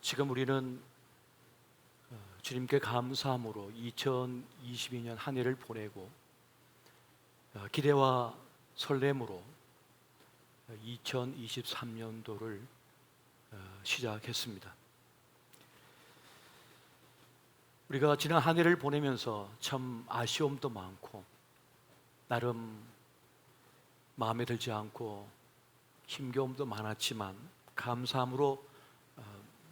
지금 우리는 주님께 감사함으로 2022년 한 해를 보내고 기대와 설렘으로 2023년도를 시작했습니다. 우리가 지난 한 해를 보내면서 참 아쉬움도 많고 나름 마음에 들지 않고 힘겨움도 많았지만 감사함으로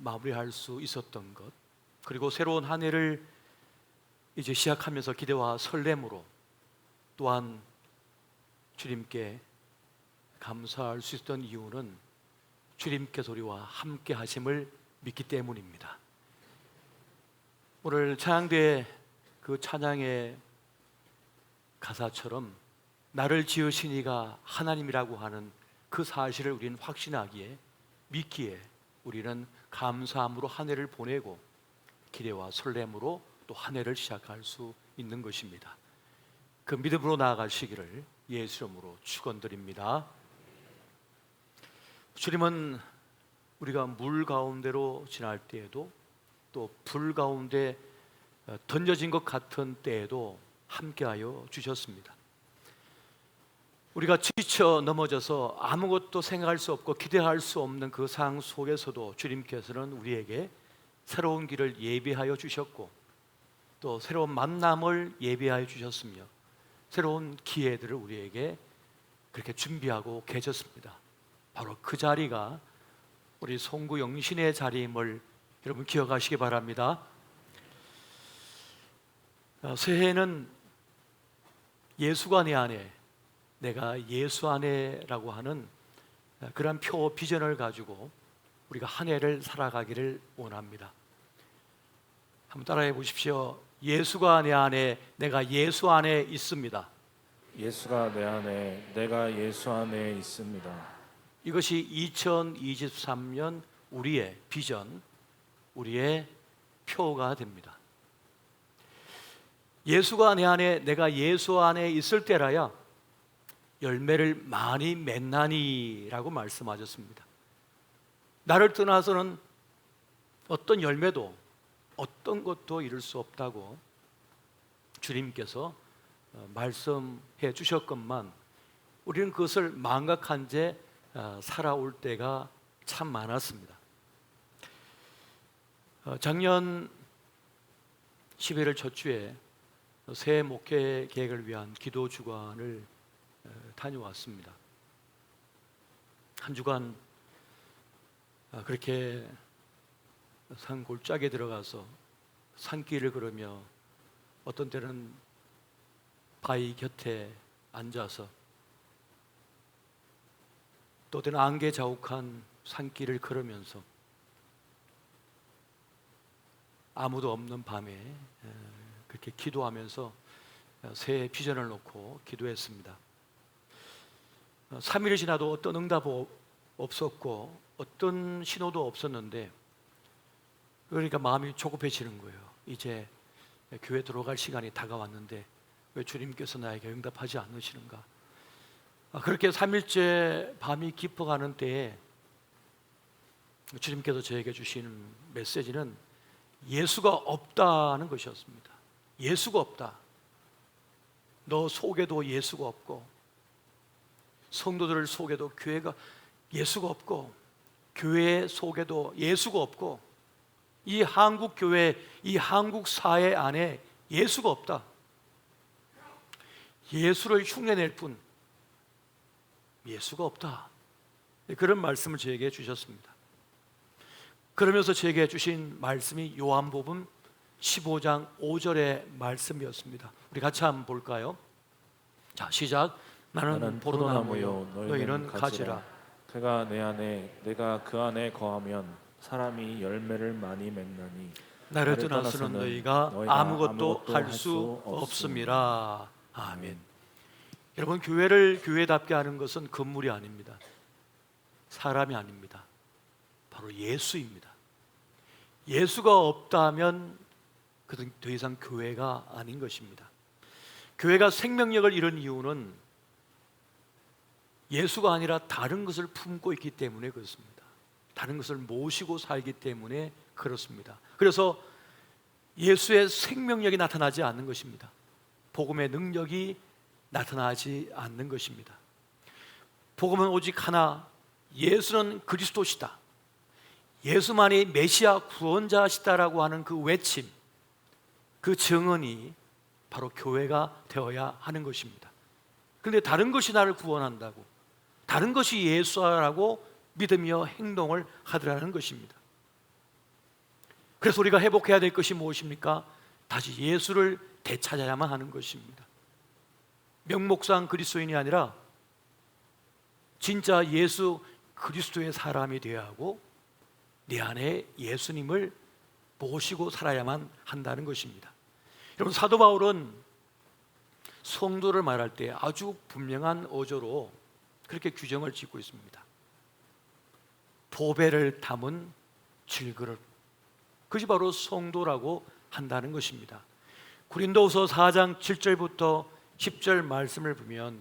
마무리할 수 있었던 것, 그리고 새로운 한 해를 이제 시작하면서 기대와 설렘으로 또한 주님께 감사할 수 있었던 이유는 주님께서 우리와 함께 하심을 믿기 때문입니다. 오늘 찬양대의 그 찬양의 가사처럼 나를 지으신 이가 하나님이라고 하는 그 사실을 우리는 확신하기에, 믿기에 우리는 감사함으로 한 해를 보내고 기대와 설렘으로 또 한 해를 시작할 수 있는 것입니다. 그 믿음으로 나아가시기를 예수 이름으로 축원드립니다. 주님은 우리가 물 가운데로 지날 때에도 또 불 가운데 던져진 것 같은 때에도 함께하여 주셨습니다. 우리가 지쳐 넘어져서 아무것도 생각할 수 없고 기대할 수 없는 그 상황 속에서도 주님께서는 우리에게 새로운 길을 예비하여 주셨고 또 새로운 만남을 예비하여 주셨으며 새로운 기회들을 우리에게 그렇게 준비하고 계셨습니다. 바로 그 자리가 우리 송구 영신의 자리임을 여러분 기억하시기 바랍니다. 새해에는 예수가 내 안에, 내가 예수 안에라고 하는 그런 표 비전을 가지고 우리가 한 해를 살아가기를 원합니다. 한번 따라해 보십시오. 예수가 내 안에, 내가 예수 안에 있습니다. 예수가 내 안에, 내가 예수 안에 있습니다. 이것이 2023년 우리의 비전, 우리의 표가 됩니다. 예수가 내 안에, 내가 예수 안에 있을 때라야 열매를 많이 맺나니라고 말씀하셨습니다. 나를 떠나서는 어떤 열매도 어떤 것도 이룰 수 없다고 주님께서 말씀해 주셨건만 우리는 그것을 망각한 채 살아올 때가 참 많았습니다. 작년 11월 첫 주에 새해 목회 계획을 위한 기도 주간을 다녀왔습니다. 한 주간 그렇게 산 골짜기에 들어가서 산길을 걸으며 어떤 때는 바위 곁에 앉아서 또 때는 안개 자욱한 산길을 걸으면서 아무도 없는 밤에 그렇게 기도하면서 새해 비전을 놓고 기도했습니다. 3일이 지나도 어떤 응답 없었고 어떤 신호도 없었는데, 그러니까 마음이 조급해지는 거예요. 이제 교회 들어갈 시간이 다가왔는데 왜 주님께서 나에게 응답하지 않으시는가. 그렇게 3일째 밤이 깊어가는 때에 주님께서 저에게 주시는 메시지는 예수가 없다는 것이었습니다. 예수가 없다. 너 속에도 예수가 없고 성도들 속에도 교회가 예수가 없고 교회 속에도 예수가 없고 이 한국 교회, 이 한국 사회 안에 예수가 없다. 예수를 흉내낼 뿐 예수가 없다. 그런 말씀을 저에게 주셨습니다. 그러면서 저에게 주신 말씀이 요한복음 15장 5절의 말씀이었습니다. 우리 같이 한번 볼까요? 자, 시작. 나는 포도나무요 너희는 가지라. 그가 내 안에, 내가 그 안에 거하면 사람이 열매를 많이 맺나니 나를 떠나서는 너희가 아무것도 할 수 없음이라. 아멘. 여러분, 교회를 교회답게 하는 것은 건물이 아닙니다. 사람이 아닙니다. 바로 예수입니다. 예수가 없다면 그것은 더 이상 교회가 아닌 것입니다. 교회가 생명력을 잃은 이유는 예수가 아니라 다른 것을 품고 있기 때문에 그렇습니다. 다른 것을 모시고 살기 때문에 그렇습니다. 그래서 예수의 생명력이 나타나지 않는 것입니다. 복음의 능력이 나타나지 않는 것입니다. 복음은 오직 하나, 예수는 그리스도시다, 예수만이 메시아 구원자시다라고 하는 그 외침, 그 증언이 바로 교회가 되어야 하는 것입니다. 그런데 다른 것이 나를 구원한다고, 다른 것이 예수라고 믿으며 행동을 하더라는 것입니다. 그래서 우리가 회복해야 될 것이 무엇입니까? 다시 예수를 되찾아야만 하는 것입니다. 명목상 그리스도인이 아니라 진짜 예수 그리스도의 사람이 되어야 하고 내 안에 예수님을 모시고 살아야만 한다는 것입니다. 여러분, 사도 바울은 성도를 말할 때 아주 분명한 어조로 그렇게 규정을 짓고 있습니다. 보배를 담은 질그릇, 그것이 바로 성도라고 한다는 것입니다. 고린도후서 4장 7절부터 10절 말씀을 보면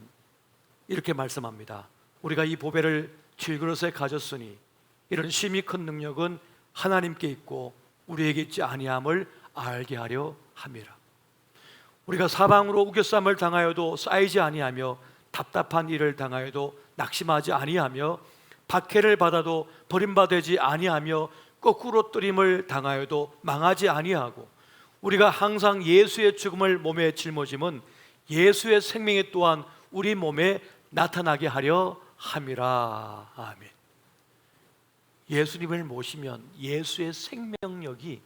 이렇게 말씀합니다. 우리가 이 보배를 질그릇에 가졌으니 이런 심히 큰 능력은 하나님께 있고 우리에게 있지 아니함을 알게 하려 함이라. 우리가 사방으로 우겨쌈을 당하여도 쌓이지 아니하며 답답한 일을 당하여도 낙심하지 아니하며 박해를 받아도 버림받지 아니하며 거꾸로 뜨림을 당하여도 망하지 아니하고 우리가 항상 예수의 죽음을 몸에 짊어짐은 예수의 생명이 또한 우리 몸에 나타나게 하려 함이라. 아멘. 예수님을 모시면 예수의 생명력이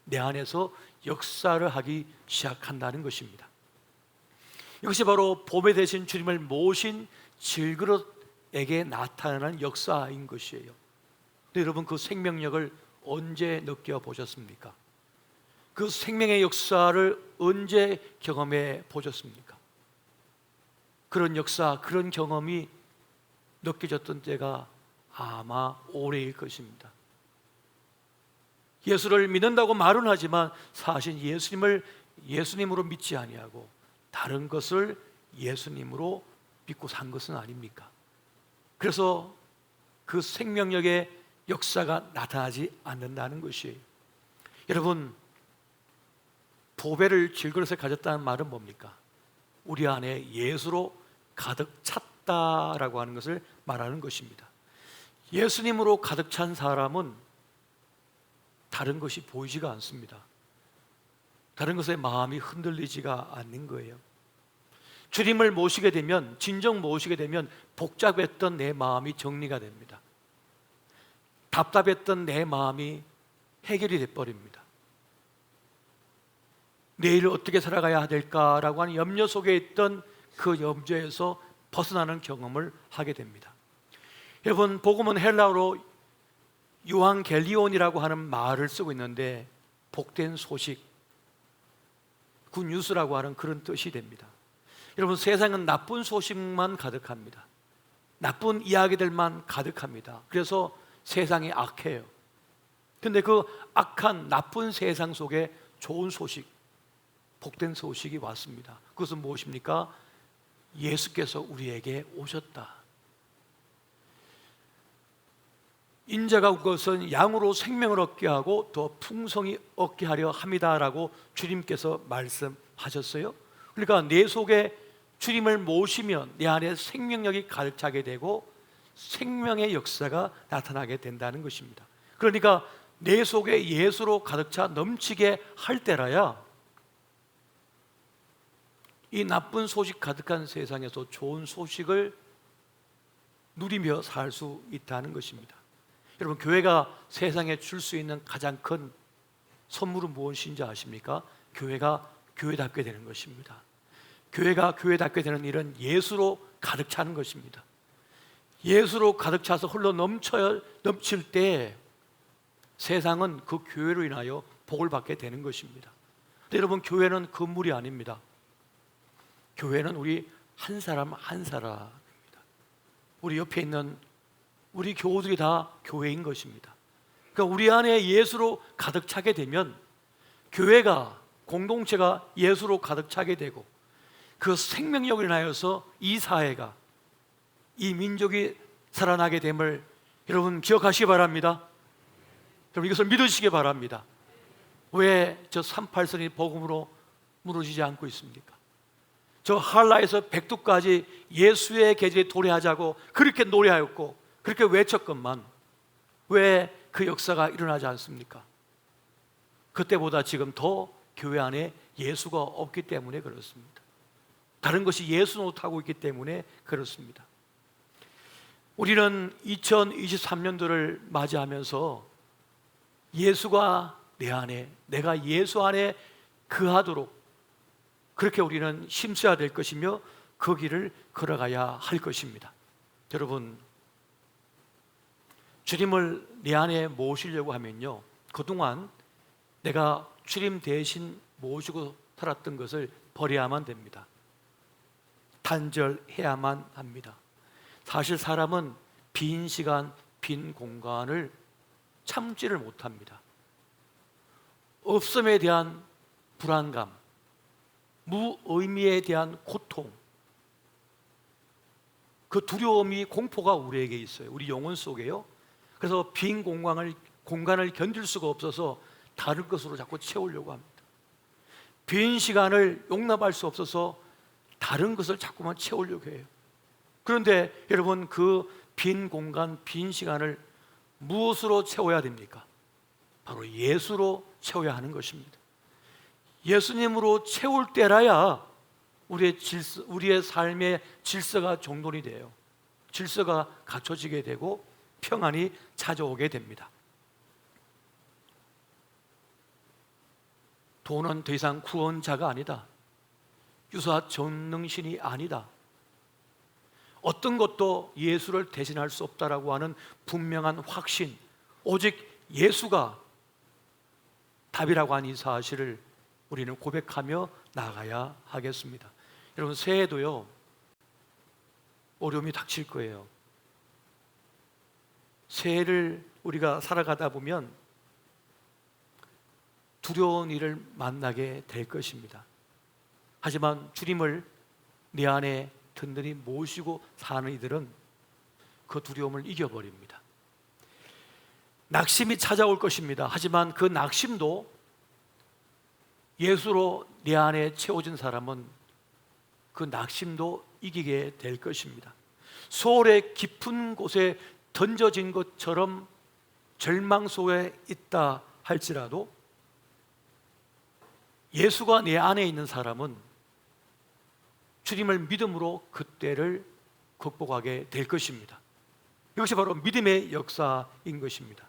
내 안에서 역사를 하기 시작한다는 것입니다. 이것이 바로 보배 대신 주님을 모신 질그릇에게 나타나는 역사인 것이에요. 근데 여러분, 그 생명력을 언제 느껴보셨습니까? 그 생명의 역사를 언제 경험해 보셨습니까? 그런 역사, 그런 경험이 느껴졌던 때가 아마 올해일 것입니다. 예수를 믿는다고 말은 하지만 사실 예수님으로 믿지 아니하고 다른 것을 예수님으로 믿고 산 것은 아닙니까? 그래서 그 생명력의 역사가 나타나지 않는다는 것이에요. 여러분, 보배를 질그릇에 가졌다는 말은 뭡니까? 우리 안에 예수로 가득 찼다라고 하는 것을 말하는 것입니다. 예수님으로 가득 찬 사람은 다른 것이 보이지가 않습니다. 다른 것에 마음이 흔들리지가 않는 거예요. 주님을 모시게 되면, 진정 모시게 되면 복잡했던 내 마음이 정리가 됩니다. 답답했던 내 마음이 해결이 돼버립니다. 내일 어떻게 살아가야 될까라고 하는 염려 속에 있던 그 염려에서 벗어나는 경험을 하게 됩니다. 여러분, 복음은 헬라어로 유앙겔리온이라고 하는 말을 쓰고 있는데 복된 소식, 굿뉴스라고 하는 그런 뜻이 됩니다. 여러분, 세상은 나쁜 소식만 가득합니다. 나쁜 이야기들만 가득합니다. 그래서 세상이 악해요. 근데 그 악한 나쁜 세상 속에 좋은 소식, 복된 소식이 왔습니다. 그것은 무엇입니까? 예수께서 우리에게 오셨다. 인자가 그것은 양으로 생명을 얻게 하고 더 풍성히 얻게 하려 함이다라고 주님께서 말씀하셨어요. 그러니까 내 속에 주님을 모시면 내 안에 생명력이 가득 차게 되고 생명의 역사가 나타나게 된다는 것입니다. 그러니까 내 속에 예수로 가득 차 넘치게 할 때라야 이 나쁜 소식 가득한 세상에서 좋은 소식을 누리며 살 수 있다는 것입니다. 여러분, 교회가 세상에 줄 수 있는 가장 큰 선물은 무엇인지 아십니까? 교회가 교회답게 되는 것입니다. 교회가 교회답게 되는 일은 예수로 가득 차는 것입니다. 예수로 가득 차서 흘러 넘칠 때 세상은 그 교회로 인하여 복을 받게 되는 것입니다. 근데 여러분, 교회는 건물이 아닙니다. 교회는 우리 한 사람 한 사람입니다. 우리 옆에 있는 우리 교우들이 다 교회인 것입니다. 그러니까 우리 안에 예수로 가득 차게 되면 교회가, 공동체가 예수로 가득 차게 되고 그 생명력을 인하여서 이 사회가, 이 민족이 살아나게 됨을 여러분 기억하시기 바랍니다. 여러분 이것을 믿으시기 바랍니다. 왜 저 38선이 복음으로 무너지지 않고 있습니까? 저 한라에서 백두까지 예수의 계절에 도래하자고 그렇게 노래하였고 그렇게 외쳤건만 왜 그 역사가 일어나지 않습니까? 그때보다 지금 더 교회 안에 예수가 없기 때문에 그렇습니다. 다른 것이 예수 노릇하고 있기 때문에 그렇습니다. 우리는 2023년도를 맞이하면서 예수가 내 안에, 내가 예수 안에 거하도록 그렇게 우리는 힘써야 될 것이며 그 길을 걸어가야 할 것입니다. 여러분, 주님을 내 안에 모시려고 하면요, 그동안 내가 주님 대신 모시고 살았던 것을 버려야만 됩니다. 단절해야만 합니다. 사실 사람은 빈 시간, 빈 공간을 참지를 못합니다. 없음에 대한 불안감, 무의미에 대한 고통, 그 두려움이, 공포가 우리에게 있어요. 우리 영혼 속에요. 그래서 빈 공간을 견딜 수가 없어서 다른 것으로 자꾸 채우려고 합니다. 빈 시간을 용납할 수 없어서 다른 것을 자꾸만 채우려고 해요. 그런데 여러분, 그 빈 공간, 빈 시간을 무엇으로 채워야 됩니까? 바로 예수로 채워야 하는 것입니다. 예수님으로 채울 때라야 우리의 삶의 질서가 정돈이 돼요. 질서가 갖춰지게 되고 평안이 찾아오게 됩니다. 돈은 더 이상 구원자가 아니다. 유사 전능신이 아니다. 어떤 것도 예수를 대신할 수 없다라고 하는 분명한 확신, 오직 예수가 답이라고 하는 이 사실을 우리는 고백하며 나가야 하겠습니다. 여러분, 새해도요 어려움이 닥칠 거예요. 새해를 우리가 살아가다 보면 두려운 일을 만나게 될 것입니다. 하지만 주님을 내 안에 든든히 모시고 사는 이들은 그 두려움을 이겨버립니다. 낙심이 찾아올 것입니다. 하지만 그 낙심도 예수로 내 안에 채워진 사람은 그 낙심도 이기게 될 것입니다. 소울의 깊은 곳에 던져진 것처럼 절망 속에 있다 할지라도 예수가 내 안에 있는 사람은 주님을 믿음으로 그때를 극복하게 될 것입니다. 이것이 바로 믿음의 역사인 것입니다.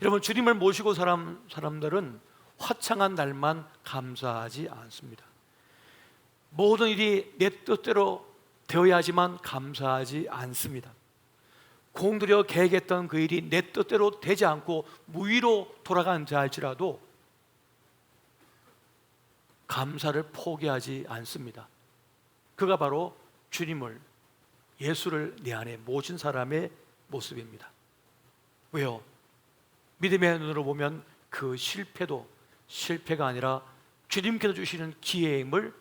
여러분, 주님을 모시고 사람들은 화창한 날만 감사하지 않습니다. 모든 일이 내 뜻대로 되어야지만 감사하지 않습니다. 공들여 계획했던 그 일이 내 뜻대로 되지 않고 무의로 돌아간 자 할지라도 감사를 포기하지 않습니다. 그가 바로 주님을, 예수를 내 안에 모신 사람의 모습입니다. 왜요? 믿음의 눈으로 보면 그 실패도 실패가 아니라 주님께서 주시는 기회임을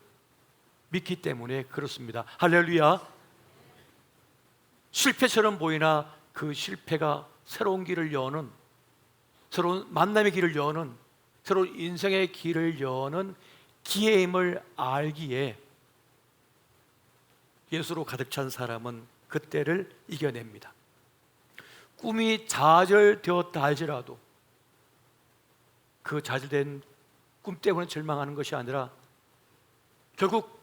믿기 때문에 그렇습니다. 할렐루야. 실패처럼 보이나 그 실패가 새로운 길을 여는, 새로운 만남의 길을 여는, 새로운 인생의 길을 여는 기회임을 알기에 예수로 가득 찬 사람은 그때를 이겨냅니다. 꿈이 좌절되었다 할지라도 그 좌절된 꿈 때문에 절망하는 것이 아니라 결국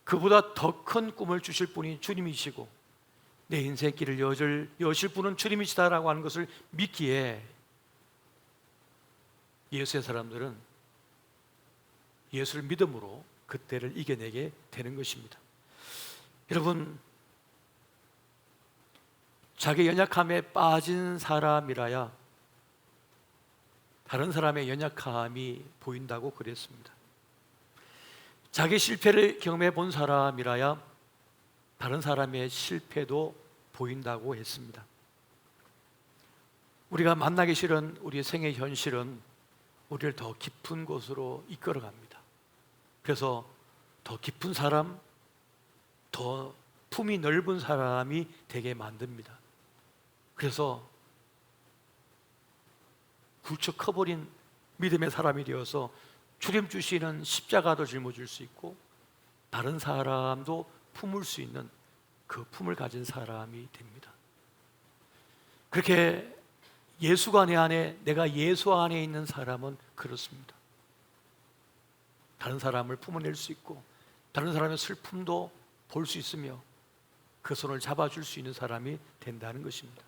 그보다 더 큰 꿈을 주실 분이 주님이시고 내 인생 길을 여실 분은 주님이시다라고 하는 것을 믿기에 예수의 사람들은 예수를 믿음으로 그때를 이겨내게 되는 것입니다. 여러분, 자기 연약함에 빠진 사람이라야 다른 사람의 연약함이 보인다고 그랬습니다. 자기 실패를 경험해 본 사람이라야 다른 사람의 실패도 보인다고 했습니다. 우리가 만나기 싫은 우리의 생의 현실은 우리를 더 깊은 곳으로 이끌어갑니다. 그래서 더 깊은 사람, 더 품이 넓은 사람이 되게 만듭니다. 그래서 굴쩍 커버린 믿음의 사람이 되어서 주님 주시는 십자가도 짊어질 수 있고 다른 사람도 품을 수 있는 그 품을 가진 사람이 됩니다. 그렇게 예수가 내 안에, 내가 예수 안에 있는 사람은 그렇습니다. 다른 사람을 품어낼 수 있고 다른 사람의 슬픔도 볼 수 있으며 그 손을 잡아줄 수 있는 사람이 된다는 것입니다.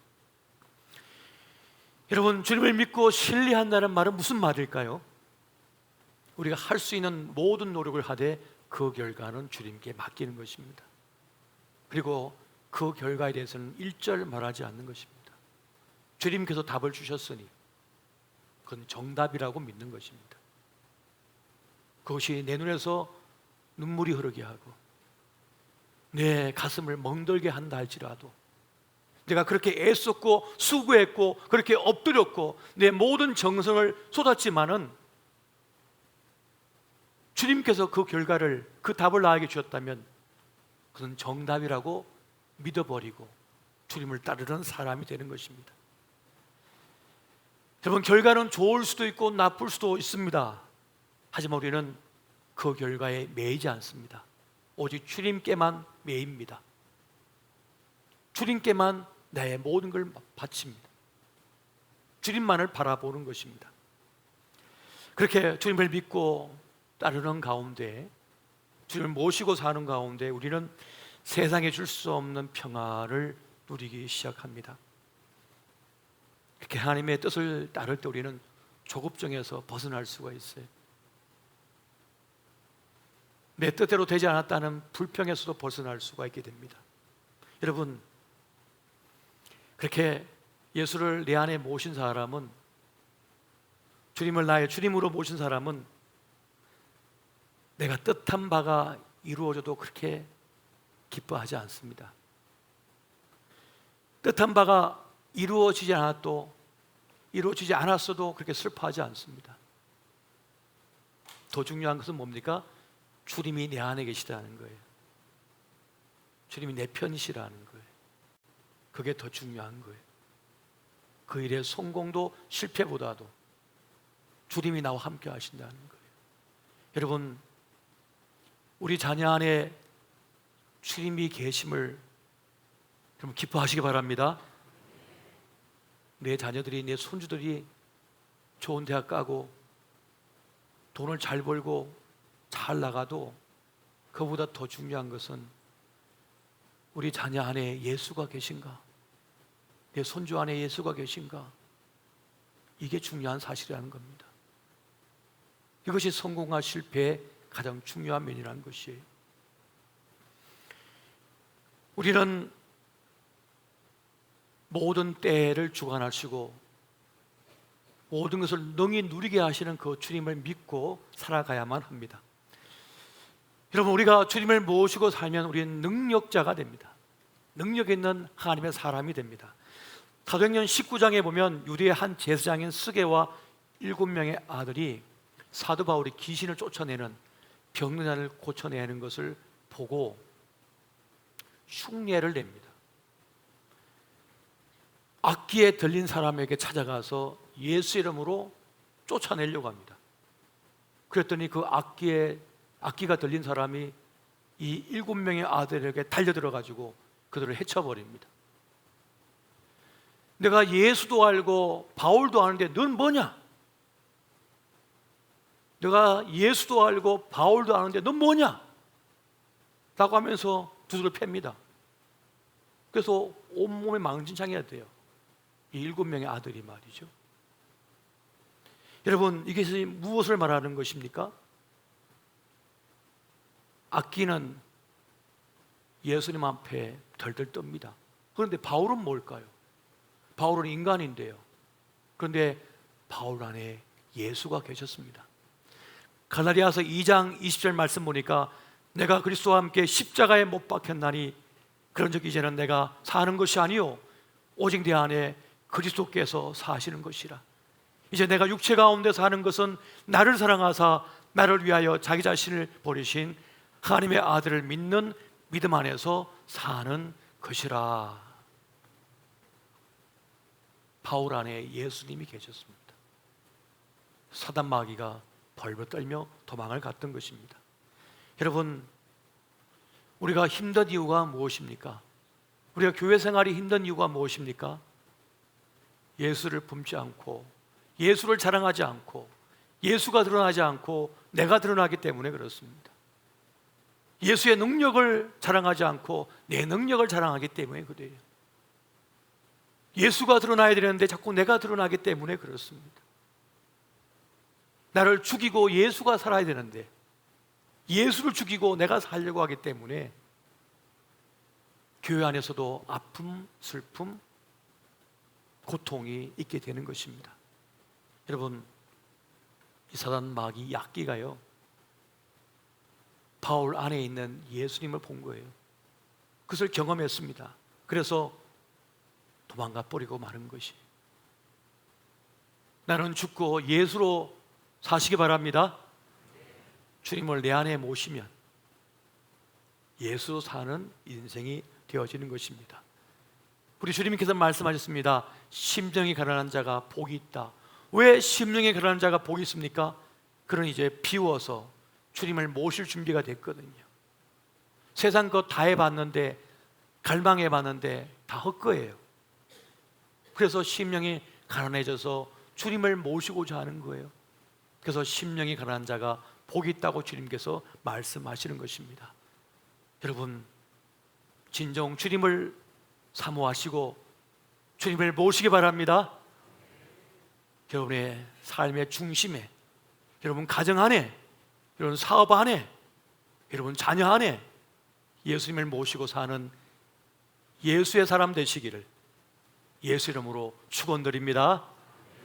여러분, 주님을 믿고 신뢰한다는 말은 무슨 말일까요? 우리가 할 수 있는 모든 노력을 하되 그 결과는 주님께 맡기는 것입니다. 그리고 그 결과에 대해서는 일절 말하지 않는 것입니다. 주님께서 답을 주셨으니 그건 정답이라고 믿는 것입니다. 그것이 내 눈에서 눈물이 흐르게 하고 내 가슴을 멍들게 한다 할지라도, 내가 그렇게 애썼고 수고했고 그렇게 엎드렸고 내 모든 정성을 쏟았지만은 주님께서 그 결과를, 그 답을 나에게 주셨다면 그건 정답이라고 믿어버리고 주님을 따르는 사람이 되는 것입니다. 여러분, 결과는 좋을 수도 있고 나쁠 수도 있습니다. 하지만 우리는 그 결과에 매이지 않습니다. 오직 주님께만 매입니다. 주님께만 나의 모든 걸 바칩니다. 주님만을 바라보는 것입니다. 그렇게 주님을 믿고 따르는 가운데, 주님을 모시고 사는 가운데 우리는 세상에 줄 수 없는 평화를 누리기 시작합니다. 이렇게 하나님의 뜻을 따를 때 우리는 조급증에서 벗어날 수가 있어요. 내 뜻대로 되지 않았다는 불평에서도 벗어날 수가 있게 됩니다. 여러분, 그렇게 예수를 내 안에 모신 사람은, 주님을 나의 주님으로 모신 사람은 내가 뜻한 바가 이루어져도 그렇게 기뻐하지 않습니다. 뜻한 바가 이루어지지 않았어도 그렇게 슬퍼하지 않습니다. 더 중요한 것은 뭡니까? 주님이 내 안에 계시다는 거예요. 주님이 내 편이시라는 거예요. 그게 더 중요한 거예요. 그 일의 성공도 실패보다도 주님이 나와 함께 하신다는 거예요. 여러분, 우리 자녀 안에 주님이 계심을 여러분 기뻐하시기 바랍니다. 내 자녀들이, 내 손주들이 좋은 대학 가고 돈을 잘 벌고 잘 나가도 그보다 더 중요한 것은 우리 자녀 안에 예수가 계신가, 내 손주 안에 예수가 계신가, 이게 중요한 사실이라는 겁니다. 이것이 성공과 실패의 가장 중요한 면이라는 것이에요. 우리는 모든 때를 주관하시고 모든 것을 능히 누리게 하시는 그 주님을 믿고 살아가야만 합니다. 여러분, 우리가 주님을 모시고 살면 우리는 능력자가 됩니다. 능력 있는 하나님의 사람이 됩니다. 사도행전 19장에 보면 유대의 한 제사장인 스게와 7명의 아들이 사도 바울이 귀신을 쫓아내는, 병든 자를 고쳐내는 것을 보고 흉내를 냅니다. 악기에 들린 사람에게 찾아가서 예수 이름으로 쫓아내려고 합니다. 그랬더니 그 악기가 들린 사람이 이 7명의 아들에게 달려들어가지고 그들을 해쳐버립니다. 내가 예수도 알고 바울도 아는데 넌 뭐냐? 내가 예수도 알고 바울도 아는데 넌 뭐냐? 라고 하면서 두들을 팹니다. 그래서 온몸에 망신창이가 돼요. 이 7명의 아들이 말이죠. 여러분, 이것이 무엇을 말하는 것입니까? 악기는 예수님 앞에 덜덜 떱니다. 그런데 바울은 뭘까요? 바울은 인간인데요. 그런데 바울 안에 예수가 계셨습니다. 갈라디아서 2장 20절 말씀 보니까 내가 그리스도와 함께 십자가에 못 박혔나니 그런즉 이제는 내가 사는 것이 아니요 오직 내 안에 그리스도께서 사시는 것이라. 이제 내가 육체 가운데 사는 것은 나를 사랑하사 나를 위하여 자기 자신을 버리신 하나님의 아들을 믿는 믿음 안에서 사는 것이라. 바울 안에 예수님이 계셨습니다. 사단 마귀가 벌벌 떨며 도망을 갔던 것입니다. 여러분, 우리가 힘든 이유가 무엇입니까? 우리가 교회 생활이 힘든 이유가 무엇입니까? 예수를 품지 않고, 예수를 자랑하지 않고, 예수가 드러나지 않고 내가 드러나기 때문에 그렇습니다. 예수의 능력을 자랑하지 않고 내 능력을 자랑하기 때문에 그래요. 예수가 드러나야 되는데 자꾸 내가 드러나기 때문에 그렇습니다. 나를 죽이고 예수가 살아야 되는데 예수를 죽이고 내가 살려고 하기 때문에 교회 안에서도 아픔, 슬픔, 고통이 있게 되는 것입니다. 여러분, 이 사단 마귀 약기가요, 바울 안에 있는 예수님을 본 거예요. 그것을 경험했습니다. 그래서 도망가 버리고 마는 것이. 나는 죽고 예수로 사시기 바랍니다. 주님을 내 안에 모시면 예수 사는 인생이 되어지는 것입니다. 우리 주님께서 말씀하셨습니다. 심령이 가난한 자가 복이 있다. 왜 심령이 가난한 자가 복이 있습니까? 그는 이제 비워서 주님을 모실 준비가 됐거든요. 세상 것 다 해봤는데, 갈망해봤는데 다 헛거예요. 그래서 심령이 가난해져서 주님을 모시고자 하는 거예요. 그래서 심령이 가난한 자가 복이 있다고 주님께서 말씀하시는 것입니다. 여러분, 진정 주님을 사모하시고 주님을 모시기 바랍니다. 여러분의 삶의 중심에, 여러분 가정 안에, 여러분 사업 안에, 여러분 자녀 안에 예수님을 모시고 사는 예수의 사람 되시기를 예수 이름으로 축원드립니다.